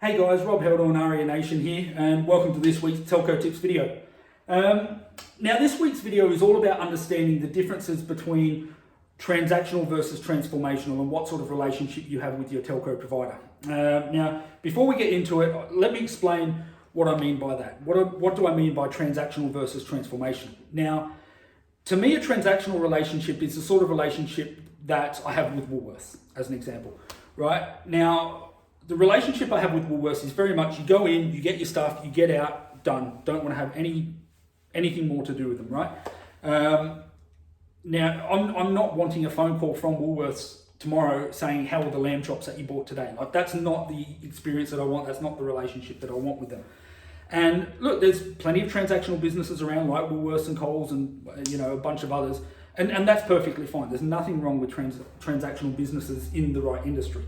Hey guys, Rob Held on Arianation here, and welcome to this week's Telco Tips video. Now this week's video is all about understanding the differences between transactional versus transformational and what sort of relationship you have with your telco provider. Now, before we get into it, let me explain what I mean by that. What do I mean by transactional versus transformational? Now, to me, a transactional relationship is the sort of relationship that I have with Woolworths, as an example, right? Now, the relationship I have with Woolworths is very much you go in, you get your stuff, you get out, done. Don't want to have anything more to do with them, right? Now, I'm not wanting a phone call from Woolworths tomorrow saying, how are the lamb chops that you bought today? Like, that's not the experience that I want. That's not the relationship that I want with them. And look, there's plenty of transactional businesses around like Woolworths and Coles and a bunch of others. And that's perfectly fine. There's nothing wrong with transactional businesses in the right industry.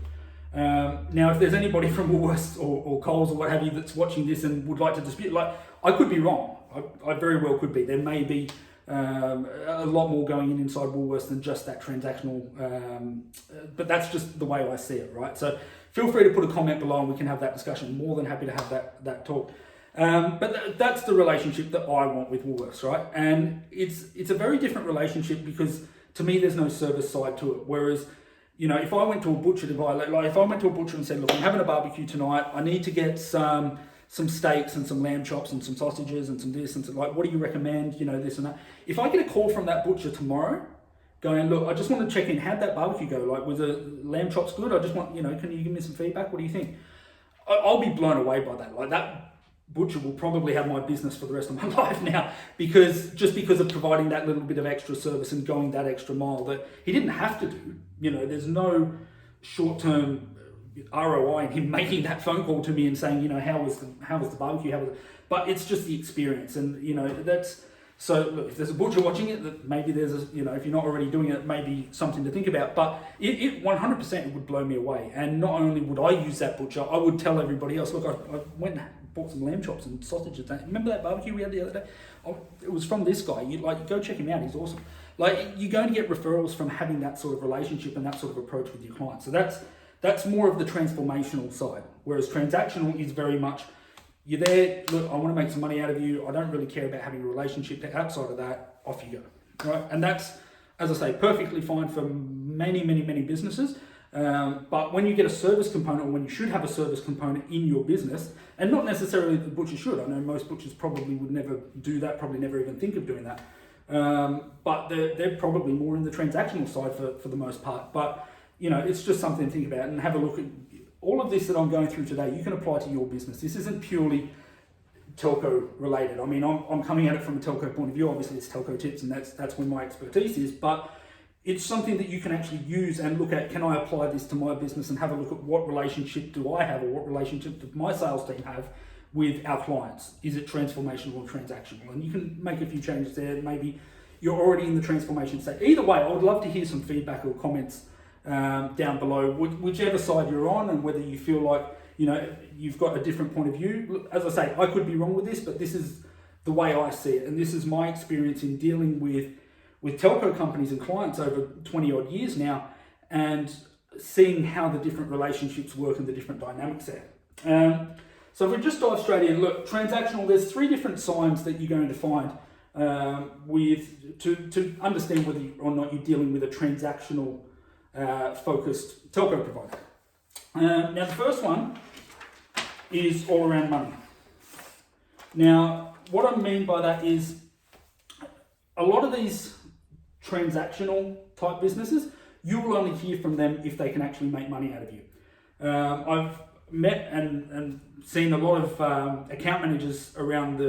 Now, if there's anybody from Woolworths or Coles or what have you that's watching this and would like to dispute, like, I could be wrong. I very well could be. There may be a lot more going in inside Woolworths than just that transactional, but that's just the way I see it, right? So feel free to put a comment below and we can have that discussion. More than happy to have that talk. But that's the relationship that I want with Woolworths, right? And it's a very different relationship because to me there's no service side to it. Whereas, if I went to a butcher if I went to a butcher and said, look, I'm having a barbecue tonight, I need to get some steaks and some lamb chops and some sausages and some this and some, like, what do you recommend? This and that. If I get a call from that butcher tomorrow going, look, I just want to check in, how'd that barbecue go? Like, was the lamb chops good? I just want, can you give me some feedback? What do you think? I'll be blown away by that. Like, that butcher will probably have my business for the rest of my life now because of providing that little bit of extra service and going that extra mile that he didn't have to do. There's no short-term ROI in him making that phone call to me and saying, how was the barbecue? But it's just the experience, and that's so. Look, if there's a butcher watching it, that maybe there's if you're not already doing it, maybe something to think about. But it 100% would blow me away. And not only would I use that butcher, I would tell everybody else. Look, I went and bought some lamb chops and sausages. Remember that barbecue we had the other day? It was from this guy. Go check him out. He's awesome. Like, you're going to get referrals from having that sort of relationship and that sort of approach with your clients. So that's more of the transformational side. Whereas transactional is very much, you're there, look, I want to make some money out of you. I don't really care about having a relationship. Outside of that, off you go. Right? And that's, as I say, perfectly fine for many, many, many businesses. But when you get a service component, or when you should have a service component in your business, and not necessarily the butcher should. I know most butchers probably would never do that, probably never even think of doing that. But they're probably more in the transactional side for the most part. But, it's just something to think about and have a look at. All of this that I'm going through today, you can apply to your business. This isn't purely telco related. I mean, I'm coming at it from a telco point of view. Obviously, it's telco tips, and that's where my expertise is. But it's something that you can actually use and look at, can I apply this to my business, and have a look at what relationship do I have, or what relationship does my sales team have with our clients? Is it transformational or transactional? And you can make a few changes there. Maybe you're already in the transformation state. Either way, I would love to hear some feedback or comments down below, whichever side you're on, and whether you feel like, you've got a different point of view. As I say, I could be wrong with this, but this is the way I see it. And this is my experience in dealing with telco companies and clients over 20 odd years now, and seeing how the different relationships work and the different dynamics there. So if we just dive straight in, look, transactional, there's 3 different signs that you're going to find to understand whether or not you're dealing with a transactional focused telco provider. Now the first one is all around money. Now, what I mean by that is a lot of these transactional type businesses, you will only hear from them if they can actually make money out of you. I've met and seen a lot of account managers around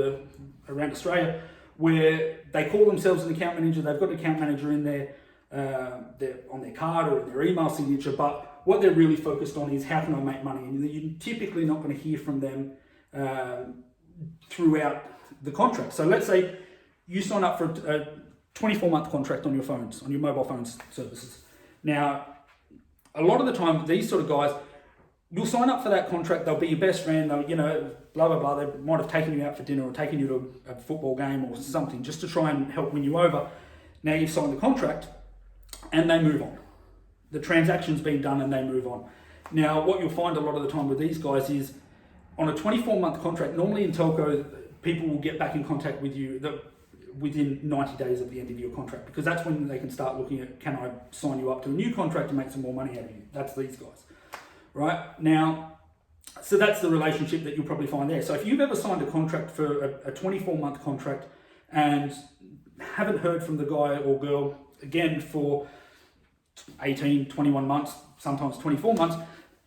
Australia where they call themselves an account manager. They've got an account manager in there on their card or in their email signature, but what they're really focused on is how can I make money? And you're typically not going to hear from them throughout the contract. So let's say you sign up for a 24-month contract on your phones, on your mobile phones services. Now, a lot of the time, these sort of guys, you'll sign up for that contract, they'll be your best friend, they'll, blah, blah, blah. They might have taken you out for dinner or taken you to a football game or something just to try and help win you over. Now you've signed the contract and they move on. The transaction's been done and they move on. Now, what you'll find a lot of the time with these guys is on a 24-month contract, normally in telco, people will get back in contact with you within 90 days of the end of your contract, because that's when they can start looking at, can I sign you up to a new contract to make some more money out of you? That's these guys, right? Now, so that's the relationship that you'll probably find there. So if you've ever signed a contract for a 24-month contract and haven't heard from the guy or girl again for 18, 21 months, sometimes 24 months,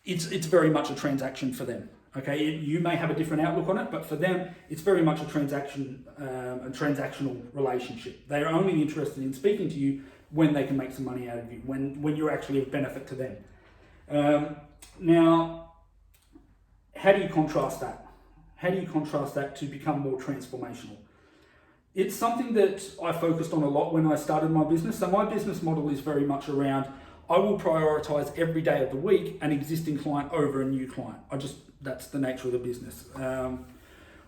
it's very much a transaction for them. Okay, you may have a different outlook on it, but for them, it's very much a transactional relationship. They are only interested in speaking to you when they can make some money out of you, when you're actually of benefit to them. Now, how do you contrast that? How do you contrast that to become more transformational? It's something that I focused on a lot when I started my business. So my business model is very much around, I will prioritize every day of the week an existing client over a new client. That's the nature of the business.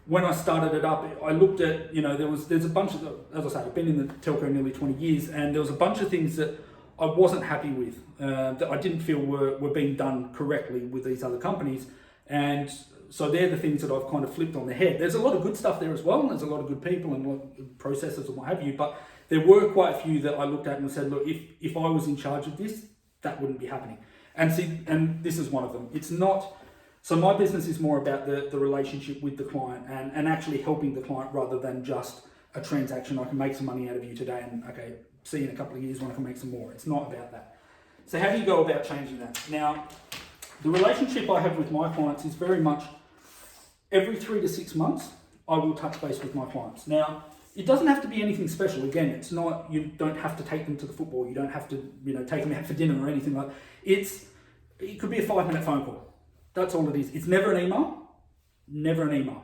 When I started it up, I looked at, there's a bunch of, as I say, I've been in the telco nearly 20 years, and there was a bunch of things that I wasn't happy with, that I didn't feel were being done correctly with these other companies. And so they're the things that I've kind of flipped on their head. There's a lot of good stuff there as well, and there's a lot of good people and a lot of processes and what have you, but there were quite a few that I looked at and said, look, if I was in charge of this, that wouldn't be happening. And this is one of them. It's not, so my business is more about the relationship with the client and actually helping the client rather than just a transaction. I can make some money out of you today and okay, see you in a couple of years when I can make some more. It's not about that. So how do you go about changing that? Now, the relationship I have with my clients is very much every 3 to 6 months, I will touch base with my clients. Now, it doesn't have to be anything special. Again, it's not, you don't have to take them to the football. You don't have to, take them out for dinner or anything like that. It could be a 5-minute phone call. That's all it is. It's never an email. Never an email.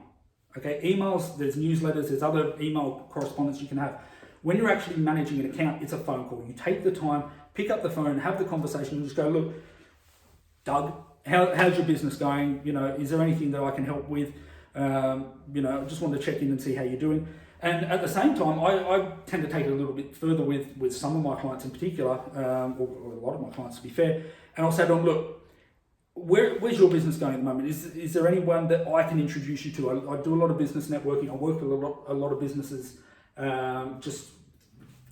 Okay, emails, there's newsletters, there's other email correspondence you can have. When you're actually managing an account, it's a phone call. You take the time, pick up the phone, have the conversation, and just go, look, Doug, how's your business going? Is there anything that I can help with? I just want to check in and see how you're doing. And at the same time, I tend to take it a little bit further with some of my clients in particular, or a lot of my clients to be fair, and I'll say to them, look, where's your business going at the moment? Is there anyone that I can introduce you to? I do a lot of business networking. I work with a lot of businesses just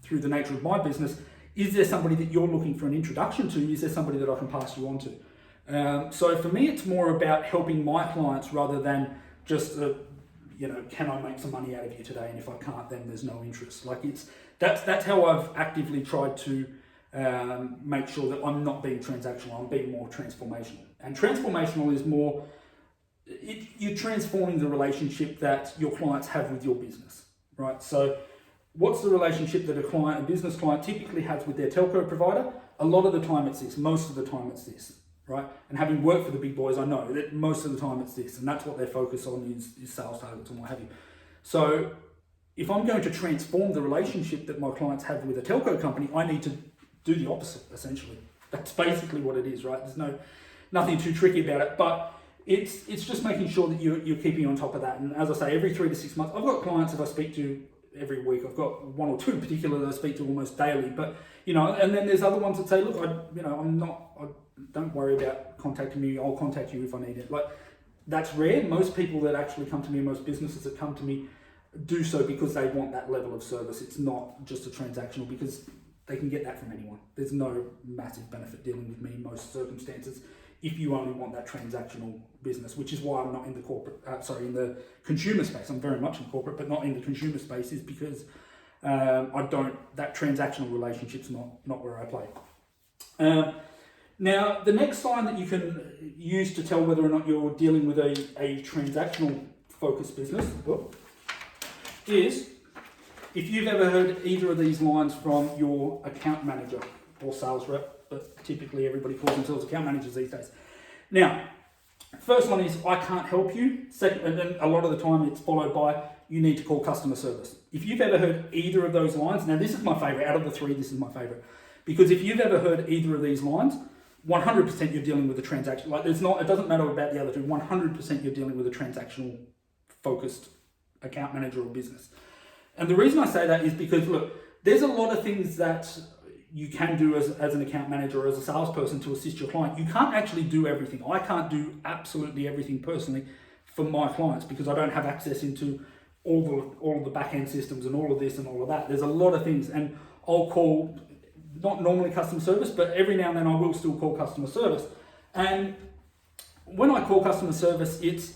through the nature of my business. Is there somebody that you're looking for an introduction to? Is there somebody that I can pass you on to? So for me, it's more about helping my clients rather than just can I make some money out of you today? And if I can't, then there's no interest. That's how I've actively tried to make sure that I'm not being transactional. I'm being more transformational. And transformational is more, you're transforming the relationship that your clients have with your business, right? So what's the relationship that a business client typically has with their telco provider? A lot of the time it's this. Most of the time it's this. Right, and having worked for the big boys, I know that most of the time it's this, and that's what they focus on is sales targets and what have you. So if I'm going to transform the relationship that my clients have with a telco company, I need to do the opposite, essentially. That's basically what it is, right? There's nothing too tricky about it, but it's just making sure that you're keeping on top of that. And as I say, every 3 to 6 months, I've got clients that I speak to every week. I've got 1 or 2 in particular that I speak to almost daily, but and then there's other ones that say, look, don't worry about contacting me. I'll contact you if I need it. That's rare. Most people that actually come to me, most businesses that come to me, do so because they want that level of service. It's not just a transactional, because they can get that from anyone. There's no massive benefit dealing with me in most circumstances if you only want that transactional business, which is why I'm not in the in the consumer space. I'm very much in corporate, but not in the consumer space, is because that transactional relationship's not where I play. Now, the next sign that you can use to tell whether or not you're dealing with a transactional focused business is if you've ever heard either of these lines from your account manager or sales rep, but typically everybody calls themselves account managers these days. Now, first one is I can't help you. Second, and then a lot of the time it's followed by you need to call customer service. If you've ever heard either of those lines, now this is my favorite. Out of the 3, this is my favorite. Because if you've ever heard either of these lines, 100% you're dealing with a transaction. It doesn't matter about the other 2. 100% you're dealing with a transactional focused account manager or business. And the reason I say that is because, look, there's a lot of things that you can do as an account manager or as a salesperson to assist your client. You can't actually do everything. I can't do absolutely everything personally for my clients because I don't have access into all of the back end systems and all of this and all of that. There's a lot of things, and I'll call, not normally customer service, but every now and then I will still call customer service. And when I call customer service, it's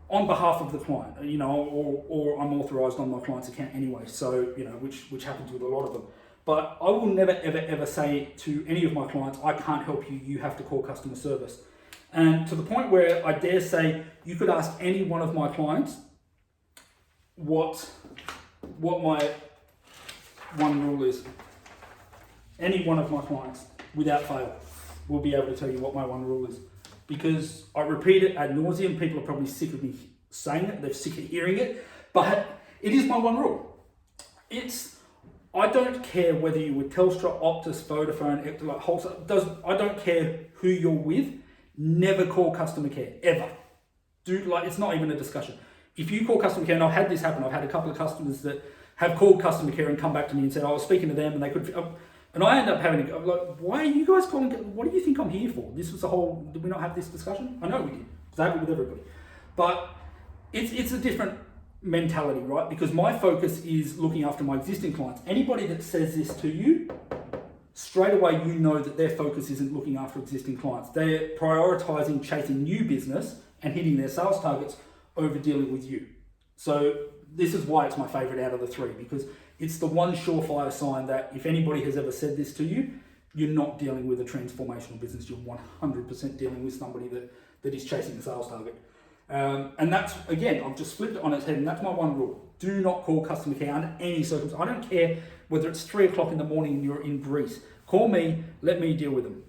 on behalf of the client, or I'm authorized on my client's account anyway. So, which happens with a lot of them. But I will never, ever, ever say to any of my clients, I can't help you, you have to call customer service. And to the point where I dare say, you could ask any one of my clients what my one rule is. Any one of my clients, without fail, will be able to tell you what my one rule is. Because I repeat it ad nauseum, people are probably sick of me saying it, they're sick of hearing it, but it is my one rule. I don't care whether you're with Telstra, Optus, Vodafone, like wholesale, I don't care who you're with, never call customer care, ever. It's not even a discussion. If you call customer care, and I've had this happen, I've had a couple of customers that have called customer care and come back to me and said, I was speaking to them and they could, and I end up having I'm like, why are you guys calling, what do you think I'm here for? This was did we not have this discussion? I know we did, because I have it with everybody. But it's a different mentality, right? Because my focus is looking after my existing clients. Anybody that says this to you, straight away you know that their focus isn't looking after existing clients. They're prioritizing chasing new business and hitting their sales targets over dealing with you. So this is why it's my favorite out of the three, because it's the one surefire sign that if anybody has ever said this to you, you're not dealing with a transformational business. You're 100% dealing with somebody that is chasing a sales target. And that's, again, I've just flipped it on its head, and that's my one rule. Do not call customer care under any circumstance. I don't care whether it's 3 o'clock in the morning and you're in Greece. Call me, let me deal with them.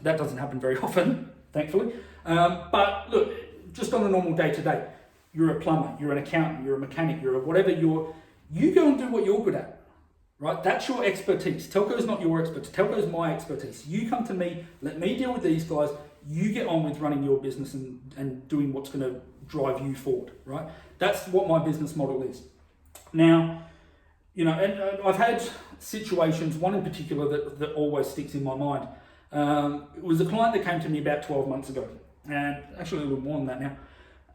That doesn't happen very often, thankfully. But look, just on a normal day-to-day, you're a plumber, you're an accountant, you're a mechanic, you're a whatever you go and do what you're good at, right? That's your expertise. Telco is not your expertise. Telco is my expertise. You come to me, let me deal with these guys. You get on with running your business and doing what's going to drive you forward, right? That's what my business model is. Now, and I've had situations, one in particular that always sticks in my mind. It was a client that came to me about 12 months ago, and actually a little more than that now.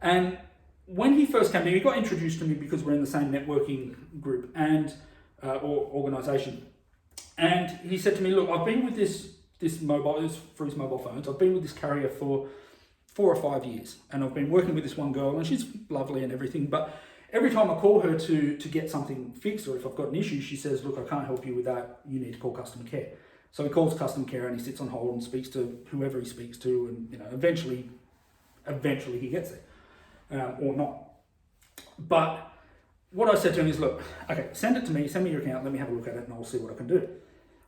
And when he first came to me, he got introduced to me because we're in the same networking group and or organization. And he said to me, look, I've been with this for his mobile phones. I've been with this carrier for 4 or 5 years, and I've been working with this one girl, and she's lovely and everything. But every time I call her to get something fixed, or if I've got an issue, she says, look, I can't help you with that. You need to call customer care. So he calls customer care and he sits on hold and speaks to whoever he speaks to, and eventually he gets there. Or not. But what I said to him is, look, okay, send it to me, send me your account, let me have a look at it and I'll see what I can do.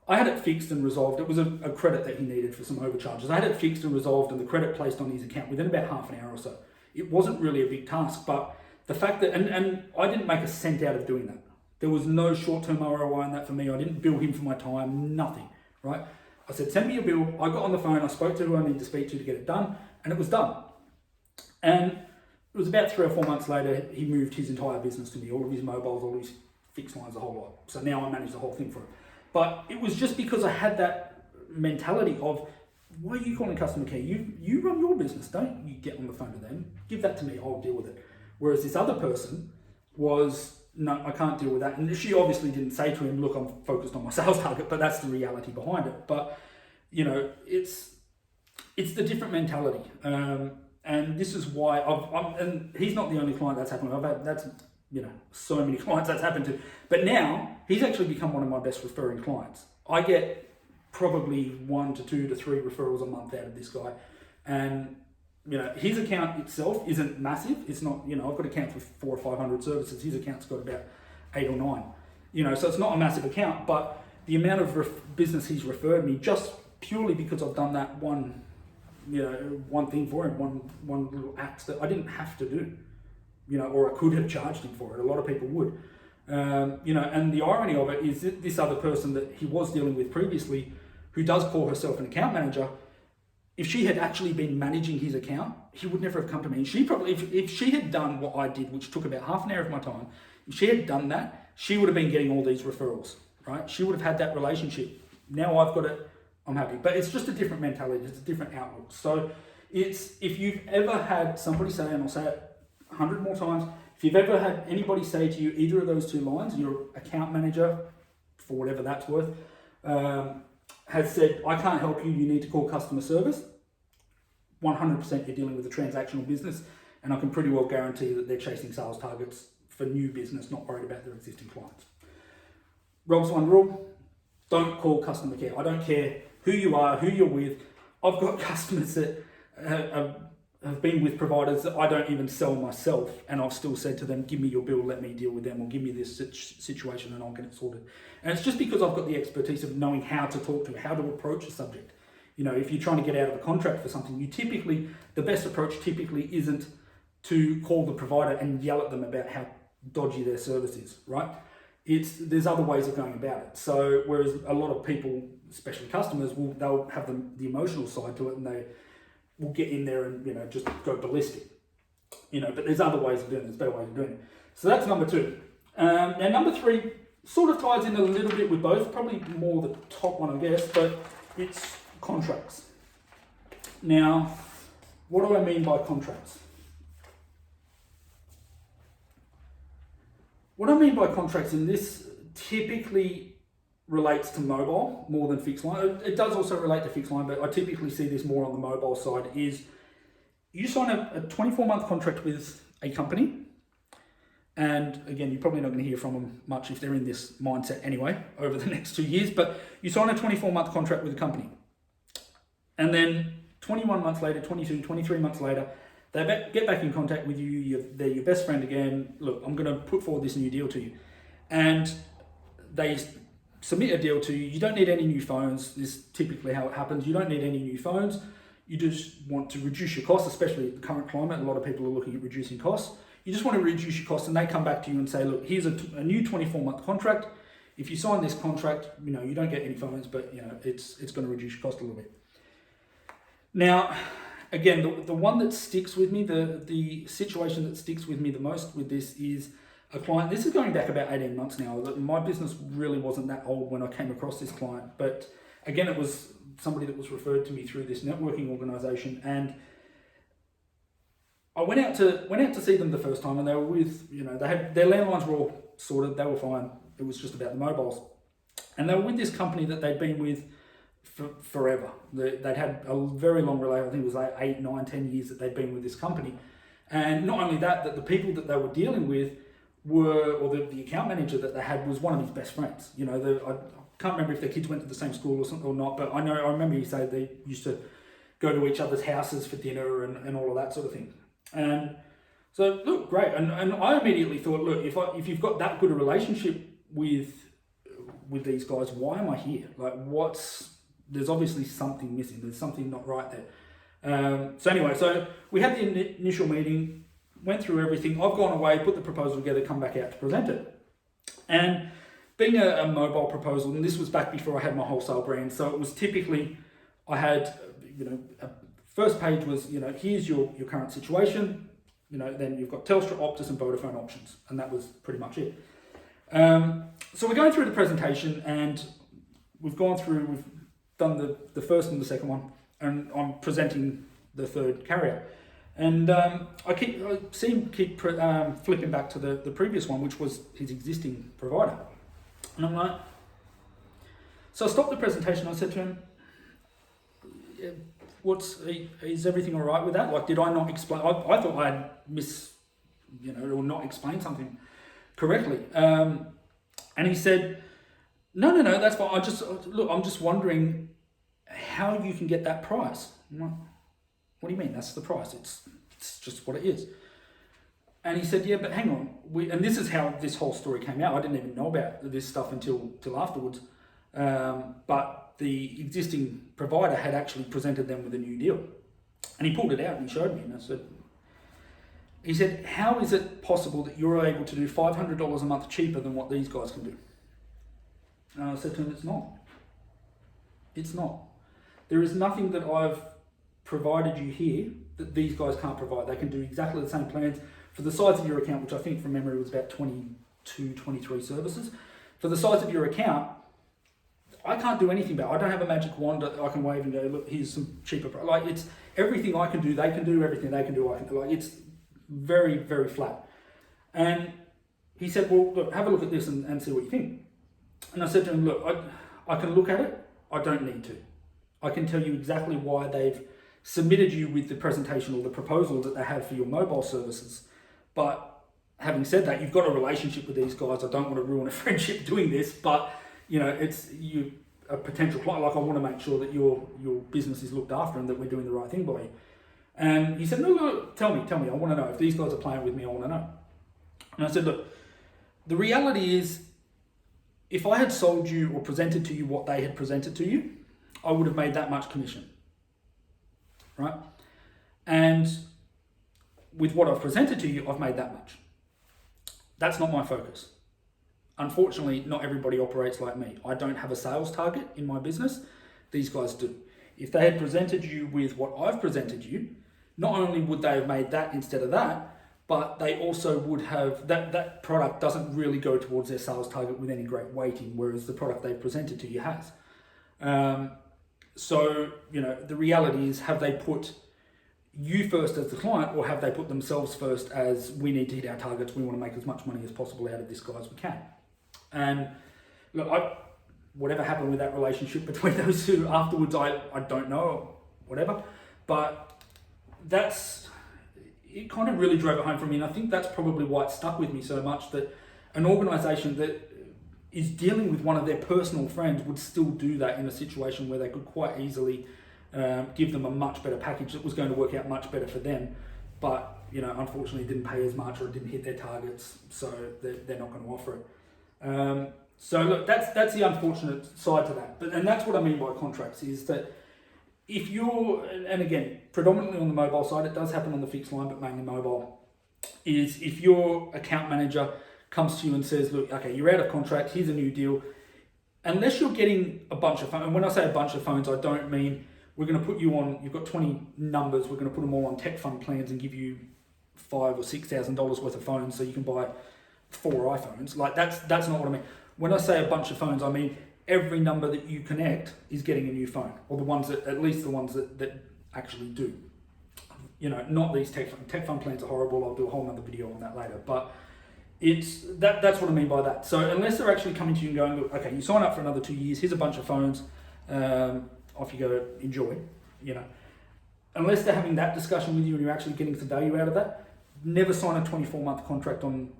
I had it fixed and resolved. It was a credit that he needed for some overcharges. I had it fixed and resolved and the credit placed on his account within about half an hour or so. It wasn't really a big task, but the fact that, and I didn't make a cent out of doing that. There was no short-term ROI on that for me. I didn't bill him for my time, nothing, right? I said, send me your bill. I got on the phone, I spoke to who I need to speak to get it done, and it was done. And it was about 3 or 4 months later, he moved his entire business to me, all of his mobiles, all his fixed lines, the whole lot. So now I manage the whole thing for him. But it was just because I had that mentality of, why are you calling customer care? You run your business, don't you get on the phone to them. Give that to me, I'll deal with it. Whereas this other person was, no, I can't deal with that. And she obviously didn't say to him, look, I'm focused on my sales target, but that's the reality behind it. But, it's the different mentality. And this is why and he's not the only client that's happened. That's so many clients that's happened to. But now he's actually become one of my best referring clients. I get probably 1 to 2 to 3 referrals a month out of this guy, and his account itself isn't massive. It's not I've got an account for 400 or 500 services. His account's got about 8 or 9. So it's not a massive account, but the amount of business he's referred me just purely because I've done that one thing for him, one little act that I didn't have to do, or I could have charged him for it. A lot of people would, and the irony of it is that this other person that he was dealing with previously, who does call herself an account manager, if she had actually been managing his account, he would never have come to me. And she probably, if she had done what I did, which took about half an hour of my time, if she had done that, she would have been getting all these referrals, right? She would have had that relationship. Now I've got it, I'm happy. But it's just a different mentality, it's a different outlook. So, It's, if you've ever had somebody say, and I'll say it 100 more times, if you've ever had anybody say to you either of those two lines, your account manager, for whatever that's worth, has said, I can't help you, you need to call customer service, 100% you're dealing with a transactional business, and I can pretty well guarantee that they're chasing sales targets for new business, not worried about their existing clients. Rob's one rule, don't call customer care. I don't care who you are, who you're with. I've got customers that have been with providers that I don't even sell myself, and I've still said to them, give me your bill, let me deal with them, or give me this situation and I'll get it sorted. And it's just because I've got the expertise of knowing how to talk to, how to approach a subject. You know, if you're trying to get out of a contract for something, the best approach typically isn't to call the provider and yell at them about how dodgy their service is, right? There's other ways of going about it. So whereas a lot of people, especially customers, they'll have the emotional side to it, and they will get in there and, you know, just go ballistic. You know, but there's other ways of doing it. There's better ways of doing it. So that's number two. Now number three sort of ties in a little bit with both, probably more the top one, I guess, but it's contracts. Now, what do I mean by contracts? What I mean by contracts, and this typically relates to mobile more than fixed line. It does also relate to fixed line, but I typically see this more on the mobile side, is you sign a 24-month contract with a company, and again, you're probably not going to hear from them much if they're in this mindset anyway over the next 2 years, but you sign a 24-month contract with a company, and then 21 months later, 22, 23 months later, they get back in contact with you, they're your best friend again, look, I'm going to put forward this new deal to you. And they submit a deal to you, you don't need any new phones, this is typically how it happens, you don't need any new phones, you just want to reduce your costs, especially at the current climate, a lot of people are looking at reducing costs. You just want to reduce your costs, and they come back to you and say, look, here's a new 24-month contract. If you sign this contract, you know, you don't get any phones, but you know, it's going to reduce your cost a little bit. Now, again, the one that sticks with me, the situation that sticks with me the most with this is a client. This is going back about 18 months now. My business really wasn't that old when I came across this client, but again, it was somebody that was referred to me through this networking organization, and I went out to see them the first time, and they were with, you know, they had their landlines were all sorted, they were fine. It was just about the mobiles, and they were with this company that they'd been with for forever. They'd had a very long relationship. I think it was like 8, 9, 10 years that they'd been with this company, and not only that the people that they were dealing with were, or the account manager that they had was one of his best friends. You know, I can't remember if their kids went to the same school or something or not, but I remember he said they used to go to each other's houses for dinner and all of that sort of thing. And so, look, great. And I immediately thought, look, if you've got that good a relationship with these guys, why am I here? Like, there's obviously something missing. There's something not right there. So anyway, so we had the initial meeting, went through everything. I've gone away, put the proposal together, come back out to present it. And being a mobile proposal, and this was back before I had my wholesale brand, so it was typically, I had, you know, first page was, you know, here's your current situation, you know, then you've got Telstra, Optus and Vodafone options, and that was pretty much it. So we're going through the presentation, and we've done the first and the second one, and I'm presenting the third carrier. And I see him keep flipping back to the previous one, which was his existing provider. And I'm like, so I stopped the presentation, I said to him, is everything all right with that? Like, did I not explain? I thought I had or not explained something correctly. And he said, no, that's fine. I'm just wondering how you can get that price. I'm like, what do you mean? That's the price. It's just what it is. And he said, yeah, but hang on. And this is how this whole story came out. I didn't even know about this stuff until afterwards. But the existing provider had actually presented them with a new deal. And he pulled it out and he showed me. And he said, how is it possible that you're able to do $500 a month cheaper than what these guys can do? And I said to him, it's not. It's not. There is nothing that I've provided you here that these guys can't provide. They can do exactly the same plans for the size of your account, which I think from memory was about 22, 23 services. For the size of your account, I can't do anything about it. I don't have a magic wand that I can wave and go, look, here's some cheaper. Like, it's everything I can do, they can do. Everything they can do, I can do. Like, it's very, very flat. And he said, well, look, have a look at this and see what you think. And I said to him, look, I can look at it. I don't need to. I can tell you exactly why they've submitted you with the presentation or the proposal that they have for your mobile services. But having said that, you've got a relationship with these guys. I don't want to ruin a friendship doing this, but you know, it's you a potential client. Like, I want to make sure that your business is looked after and that we're doing the right thing by you. And he said, no, tell me. I want to know if these guys are playing with me. I want to know. And I said, look, the reality is, if I had sold you or presented to you what they had presented to you, I would have made that much commission, right? And with what I've presented to you, I've made that much. That's not my focus. Unfortunately, not everybody operates like me. I don't have a sales target in my business. These guys do. If they had presented you with what I've presented you, not only would they have made that instead of that, but they also would have, that product doesn't really go towards their sales target with any great weighting, whereas the product they've presented to you has. So, you know, the reality is, have they put you first as the client, or have they put themselves first as, we need to hit our targets, we want to make as much money as possible out of this guy as we can? And look, whatever happened with that relationship between those two afterwards, I don't know, whatever, but it kind of really drove it home for me. And I think that's probably why it stuck with me so much, that an organization that is dealing with one of their personal friends would still do that in a situation where they could quite easily give them a much better package that was going to work out much better for them. But, you know, unfortunately didn't pay as much or didn't hit their targets, so they're not going to offer it. So look, that's the unfortunate side to that. And that's what I mean by contracts, is that if you're, and again, predominantly on the mobile side, it does happen on the fixed line, but mainly mobile, is if your account manager comes to you and says, look, okay, you're out of contract, here's a new deal. Unless you're getting a bunch of phones, and when I say a bunch of phones, I don't mean we're going to put you on, you've got 20 numbers, we're going to put them all on tech fund plans and give you $5,000 or $6,000 worth of phones so you can buy 4 iPhones. Like, that's not what I mean. When I say a bunch of phones, I mean every number that you connect is getting a new phone, or the ones that, at least the ones that actually do. You know, not these tech fund plans are horrible. I'll do a whole nother video on that later, but it's that's what I mean by that. So unless they're actually coming to you and going, look, okay, you sign up for another 2 years, here's a bunch of phones, off you go, enjoy, you know. Unless they're having that discussion with you and you're actually getting some value out of that, never sign a 24-month contract on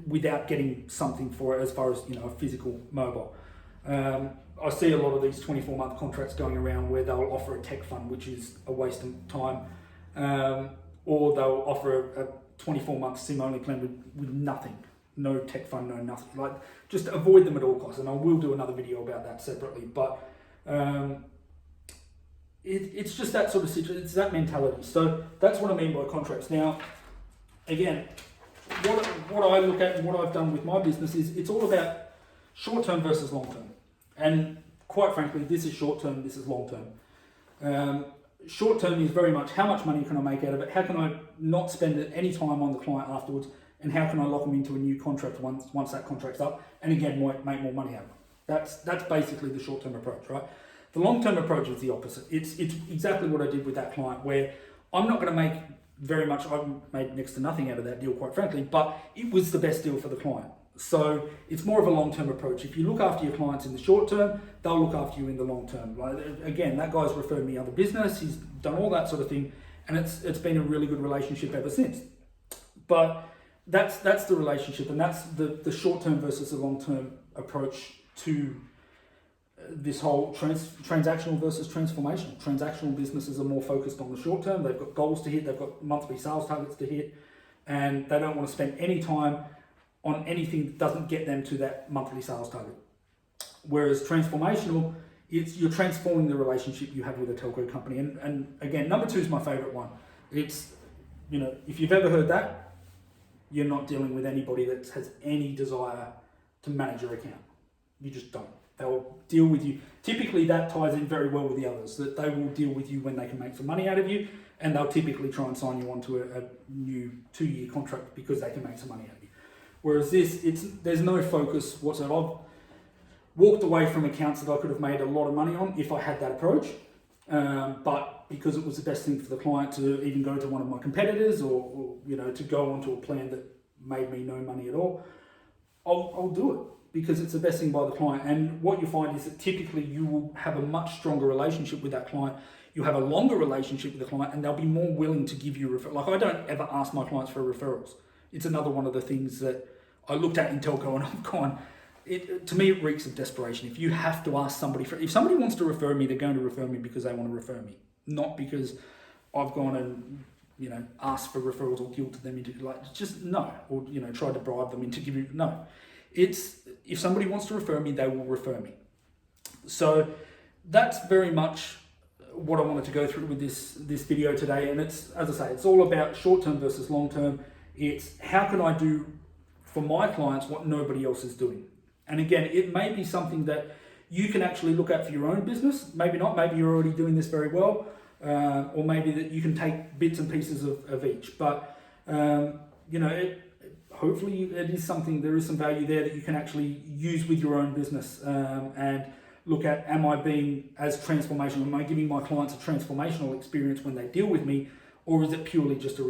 without getting something for it, as far as, you know, a physical mobile. I see a lot of these 24-month contracts going around where they'll offer a tech fund, which is a waste of time, or they'll offer a 24-month SIM-only plan with nothing, no tech fund, no nothing. Like, just avoid them at all costs, and I will do another video about that separately. But it's just that sort of situation, it's that mentality. So that's what I mean by contracts. Now, again, what I look at and what I've done with my business is it's all about short-term versus long-term. And quite frankly, this is short-term, this is long-term. Short-term is very much, how much money can I make out of it? How can I not spend any time on the client afterwards? And how can I lock them into a new contract once that contract's up? And again, make more money out of it. That's basically the short-term approach, right? The long-term approach is the opposite. It's exactly what I did with that client, where I'm not going to make very much, I made next to nothing out of that deal, quite frankly, but it was the best deal for the client. So it's more of a long-term approach. If you look after your clients in the short term, they'll look after you in the long term. Like, again, that guy's referred me other business, he's done all that sort of thing, and it's been a really good relationship ever since. But that's the relationship, and that's the short-term versus the long-term approach to this whole transactional versus transformational. Transactional businesses are more focused on the short term. They've got goals to hit, they've got monthly sales targets to hit, and they don't want to spend any time on anything that doesn't get them to that monthly sales target. Whereas transformational, you're transforming the relationship you have with a telco company. And again, number 2 is my favorite one. It's, you know, if you've ever heard that, you're not dealing with anybody that has any desire to manage your account. You just don't. They'll deal with you. Typically that ties in very well with the others, that they will deal with you when they can make some money out of you, and they'll typically try and sign you onto a new 2-year contract because they can make some money out of you. Whereas this, there's no focus whatsoever. walked away from accounts that I could have made a lot of money on if I had that approach. But because it was the best thing for the client to even go to one of my competitors or to go onto a plan that made me no money at all, I'll do it because it's the best thing by the client. And what you find is that typically you will have a much stronger relationship with that client. You'll have a longer relationship with the client and they'll be more willing to give you referrals. Like I don't ever ask my clients for referrals. It's another one of the things that I looked at in Telco and I've gone, to me it reeks of desperation. If you have to ask somebody if somebody wants to refer me, they're going to refer me because they want to refer me, not because I've gone and asked for referrals or guilted them into just no, or tried to bribe them into giving no. It's if somebody wants to refer me, they will refer me. So that's very much what I wanted to go through with this video today. And it's, as I say, it's all about short-term versus long-term. It's how can I do for my clients what nobody else is doing. And again, it may be something that you can actually look at for your own business. Maybe not, maybe you're already doing this very well, or maybe that you can take bits and pieces of each. But, hopefully it is something, there is some value there that you can actually use with your own business and look at, am I being as transformational? Am I giving my clients a transformational experience when they deal with me, or is it purely just a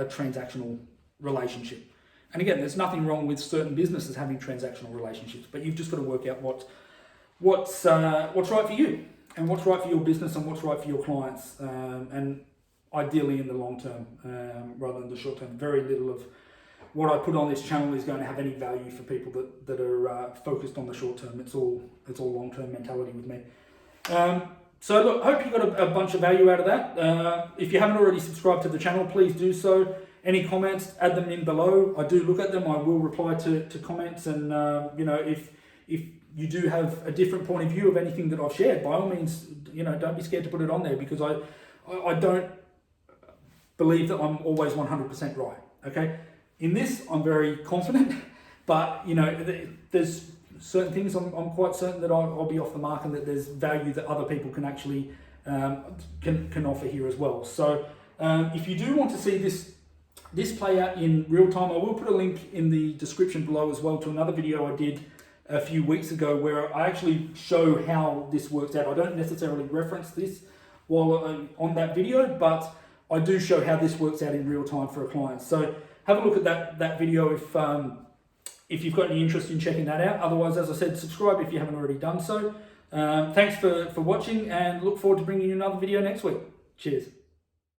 transactional relationship? And again, there's nothing wrong with certain businesses having transactional relationships, but you've just got to work out what's right for you and what's right for your business and what's right for your clients, and ideally in the long term rather than the short term. Very little of what I put on this channel is going to have any value for people that are focused on the short term. It's all long term mentality with me. So look, hope you got a bunch of value out of that. If you haven't already subscribed to the channel, please do so. Any comments, add them in below. I do look at them. I will reply to comments, and if you do have a different point of view of anything that I've shared, by all means, don't be scared to put it on there, because I don't believe that I'm always 100% right. Okay, in this I'm very confident, but there's certain things I'm quite certain that I'll be off the mark, and that there's value that other people can actually can offer here as well. So if you do want to see this play out in real time, I will put a link in the description below as well to another video I did a few weeks ago where I actually show how this works out. I don't necessarily reference this while on that video, but I do show how this works out in real time for a client. So have a look at that video if you've got any interest in checking that out. Otherwise, as I said, subscribe if you haven't already done so. Thanks for watching, and look forward to bringing you another video next week. Cheers.